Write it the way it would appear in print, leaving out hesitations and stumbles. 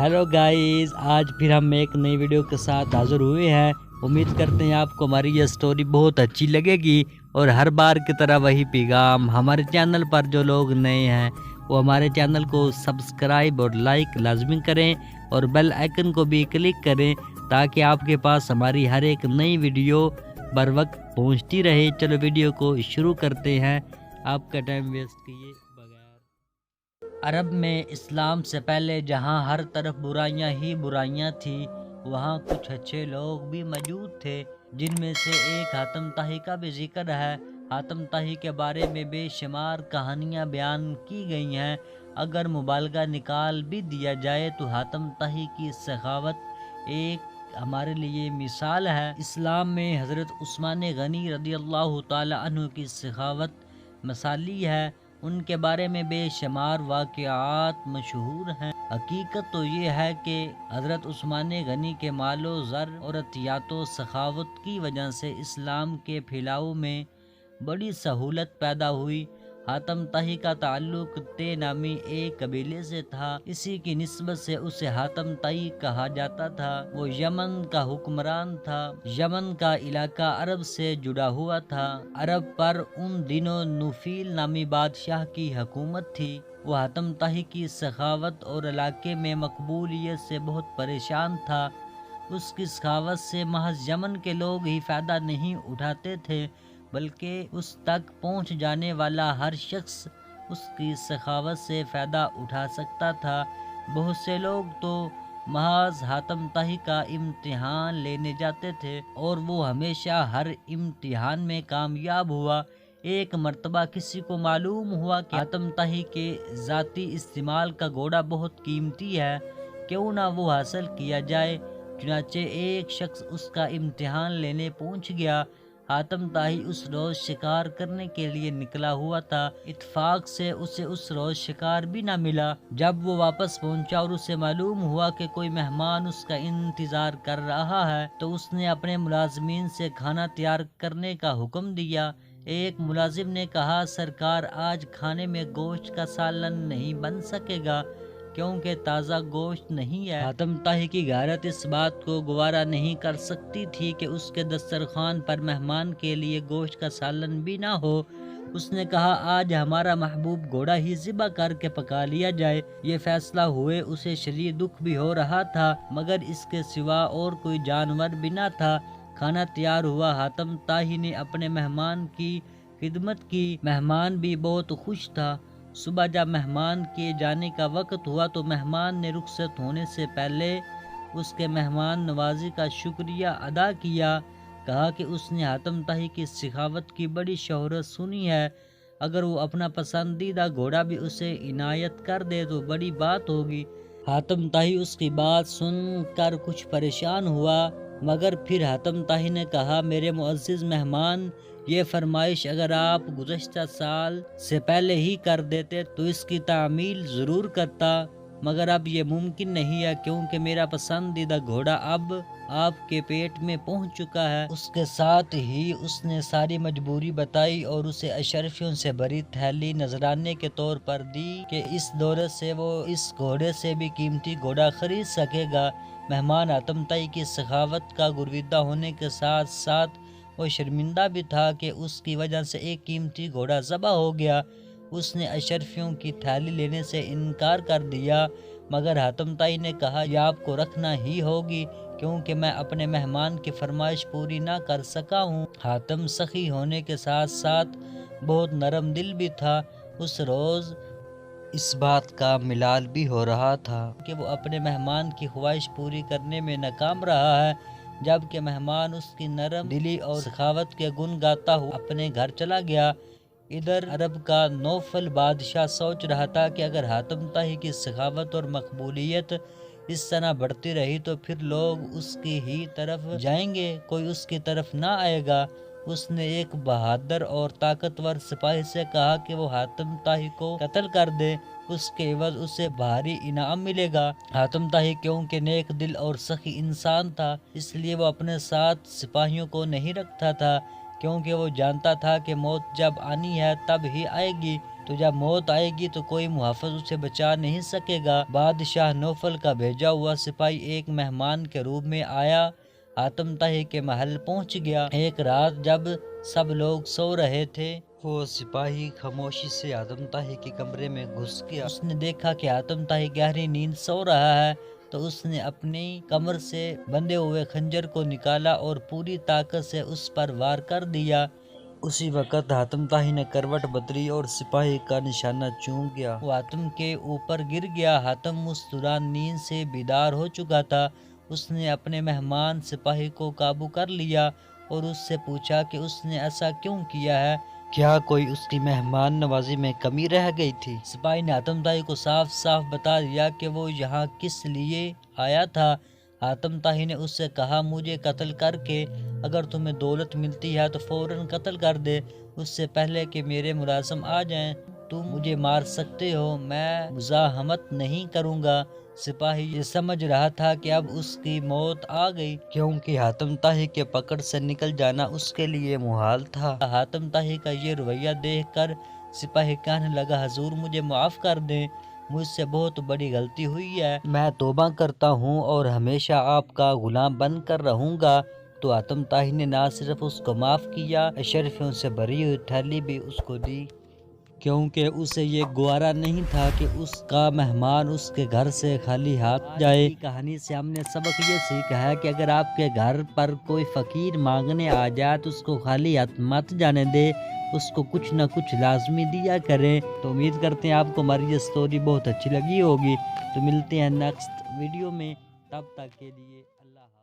Hello guys, आज फिर हम एक नई वीडियो के साथ हाजिर हुए हैं। उम्मीद करते हैं आपको हमारी ये स्टोरी बहुत अच्छी लगेगी और हर बार की तरह वही पैगाम, हमारे चैनल पर जो लोग नए हैं वो हमारे चैनल को सब्सक्राइब और लाइक लाजमी करें और बेल आइकन को भी क्लिक करें ताकि आपके पास हमारी हर एक नई वीडियो बर वक्त पहुँचती रहे। चलो वीडियो को शुरू करते हैं, आपका टाइम वेस्ट किए बगैर। अरब में इस्लाम से पहले जहाँ हर तरफ बुराइयाँ ही बुराइयाँ थी, वहाँ कुछ अच्छे लोग भी मौजूद थे, जिनमें से एक हातम ताही का भी जिक्र है। हातम ताही के बारे में बेशुमार कहानियाँ बयान की गई हैं। अगर मुबालगा निकाल भी दिया जाए तो हातम ताही की सखावत एक हमारे लिए मिसाल है। इस्लाम में हज़रत उस्मान गनी रज़ी अल्लाह ताला अन्हु की सखावत मिसाली है। उनके बारे में बेशुमार वाक़यात मशहूर हैं। हकीकत तो ये है कि हज़रत उस्मान गनी के मालो ज़र और अतियातो सखावत की वजह से इस्लाम के फैलाव में बड़ी सहूलत पैदा हुई। हातम ताही का ताल्लुक ते नामी एक कबीले से था। इसी की निस्बत से उसे हातम ताही कहा जाता था। वो यमन का हुक्मरान था। यमन का इलाका अरब से जुड़ा हुआ था। अरब पर उन दिनों नुफील नामी बादशाह की हुकूमत थी। वो हातम ताही की सखावत और इलाके में मकबूलियत से बहुत परेशान था। उसकी सखावत से महज यमन के लोग ही फ़ायदा नहीं उठाते थे, बल्कि उस तक पहुंच जाने वाला हर शख्स उसकी सखावत से फ़ायदा उठा सकता था। बहुत से लोग तो महज हातम ताही का इम्तिहान लेने जाते थे और वो हमेशा हर इम्तिहान में कामयाब हुआ। एक मर्तबा किसी को मालूम हुआ कि हातम ताही के ज़ाती इस्तेमाल का घोड़ा बहुत कीमती है, क्यों ना वो हासिल किया जाए। चुनाचे एक शख्स उसका इम्तिहान लेने पहुंच गया। हातम ताही उस रोज़ शिकार करने के लिए निकला हुआ था। इत्तेफाक से उसे उस रोज़ शिकार भी ना मिला। जब वो वापस पहुंचा और उसे मालूम हुआ कि कोई मेहमान उसका इंतज़ार कर रहा है, तो उसने अपने मुलाजमीन से खाना तैयार करने का हुक्म दिया। एक मुलाजिम ने कहा, सरकार, आज खाने में गोश्त का सालन नहीं बन सकेगा क्योंकि ताज़ा गोश्त नहीं है। हातम ताही की गैरत इस बात को गवारा नहीं कर सकती थी कि उसके दस्तरखान पर मेहमान के लिए गोश्त का सालन भी ना हो। उसने कहा, आज हमारा महबूब घोड़ा ही ज़िबा करके पका लिया जाए। ये फैसला हुए उसे शरीर दुख भी हो रहा था, मगर इसके सिवा और कोई जानवर भी ना था। खाना तैयार हुआ। हातम ताही ने अपने मेहमान की खिदमत की। मेहमान भी बहुत खुश था। सुबह जब मेहमान के जाने का वक्त हुआ तो मेहमान ने रुखसत होने से पहले उसके मेहमान नवाजी का शुक्रिया अदा किया। कहा कि उसने हातम ताही की सखावत की बड़ी शोहरत सुनी है। अगर वो अपना पसंदीदा घोड़ा भी उसे इनायत कर दे तो बड़ी बात होगी। हातम ताही उसकी बात सुनकर कुछ परेशान हुआ, मगर फिर हातम ताही ने कहा, मेरे मुअज़्ज़िज़ मेहमान, ये फरमाइश अगर आप गुज़श्ता साल से पहले ही कर देते तो इसकी तामील ज़रूर करता, मगर अब ये मुमकिन नहीं है क्योंकि मेरा पसंदीदा घोड़ा अब आपके पेट में पहुंच चुका है। उसके साथ ही उसने सारी मजबूरी बताई और उसे अशरफियों से भरी थैली नजराने के तौर पर दी कि इस दौलत से वो इस घोड़े से भी कीमती घोड़ा खरीद सकेगा। मेहमान हातम ताही की सखावत का गुरविदा होने के साथ साथ वो शर्मिंदा भी था कि उसकी वजह से एक कीमती घोड़ा ज़बा हो गया। उसने अशरफियों की थैली लेने से इनकार कर दिया, मगर हातम ताही ने कहा, यह आपको रखना ही होगी क्योंकि मैं अपने मेहमान की फरमाइश पूरी ना कर सका हूँ। हातम सखी होने के साथ साथ बहुत नरम दिल भी था। उस रोज़ इस बात का मिलाल भी हो रहा था कि वो अपने मेहमान की ख्वाहिश पूरी करने में नाकाम रहा है, जबकि मेहमान उसकी नरम दिली और सखावत के गुण गाता हुआ अपने घर चला गया। इधर अरब का नौफल बादशाह सोच रहा था कि अगर हातम ताही की सखावत और मकबूलियत इस तरह बढ़ती रही तो फिर लोग उसकी ही तरफ जाएंगे, कोई उसकी तरफ ना आएगा। उसने एक बहादुर और ताकतवर सिपाही से कहा कि वो हातम ताही को कत्ल कर दे, उसके एवज उसे भारी इनाम मिलेगा। हातम ताही क्योंकि नेक दिल और सखी इंसान था, इसलिए वो अपने साथ सिपाहियों को नहीं रखता था, क्योंकि वो जानता था कि मौत जब आनी है तब ही आएगी। تو جب موت آئے گی تو کوئی محافظ اسے بچا نہیں سکے گا۔ بادشاہ نوفل کا بھیجا ہوا سپاہی ایک مہمان کے روپ میں آیا، حاتم طائی کے محل پہنچ گیا۔ ایک رات جب سب لوگ سو رہے تھے، وہ سپاہی خاموشی سے حاتم طائی کے کمرے میں گھس گیا۔ اس نے دیکھا کہ حاتم طائی گہری نیند سو رہا ہے، تو اس نے اپنی کمر سے بندھے ہوئے خنجر کو نکالا اور پوری طاقت سے اس پر وار کر دیا۔ اسی وقت حاتم طائی نے کروٹ بدلی اور سپاہی کا نشانہ چوم گیا۔ وہ حاتم کے اوپر گر گیا۔ حاتم اس دوران نیند سے بیدار ہو چکا تھا۔ اس نے اپنے مہمان سپاہی کو قابو کر لیا اور اس سے پوچھا کہ اس نے ایسا کیوں کیا ہے، کیا کوئی اس کی مہمان نوازی میں کمی رہ گئی تھی؟ سپاہی نے حاتم طائی کو صاف صاف بتا دیا کہ وہ یہاں کس لیے آیا تھا۔ حاتم طائی نے اس سے کہا، مجھے قتل کر کے اگر تمہیں دولت ملتی ہے تو فوراً قتل کر دے، اس سے پہلے کہ میرے ملازم آ جائیں۔ تم مجھے مار سکتے ہو، میں مزاحمت نہیں کروں گا۔ سپاہی یہ سمجھ رہا تھا کہ اب اس کی موت آ گئی، کیونکہ حاتم طائی کے پکڑ سے نکل جانا اس کے لیے محال تھا۔ حاتم طائی کا یہ رویہ دیکھ کر سپاہی کہنے لگا، حضور مجھے معاف کر دیں، مجھ سے بہت بڑی غلطی ہوئی ہے، میں توبہ کرتا ہوں اور ہمیشہ آپ کا غلام بن کر رہوں گا۔ تو حاتم طائی نے نہ صرف اس کو معاف کیا، اشرفیوں سے بھری ہوئی تھیلی بھی اس کو دی، کیونکہ اسے یہ گوارا نہیں تھا کہ اس کا مہمان اس کے گھر سے خالی ہاتھ جائے۔ کہانی سے ہم نے سبق یہ سیکھا ہے کہ اگر آپ کے گھر پر کوئی فقیر مانگنے آ جائے تو اس کو خالی ہاتھ مت جانے دے، اس کو کچھ نہ کچھ لازمی دیا کریں۔ تو امید کرتے ہیں آپ کو ہماری یہ سٹوری بہت اچھی لگی ہوگی۔ تو ملتے ہیں نیکسٹ ویڈیو میں، تب تک کے لیے اللہ حافظ۔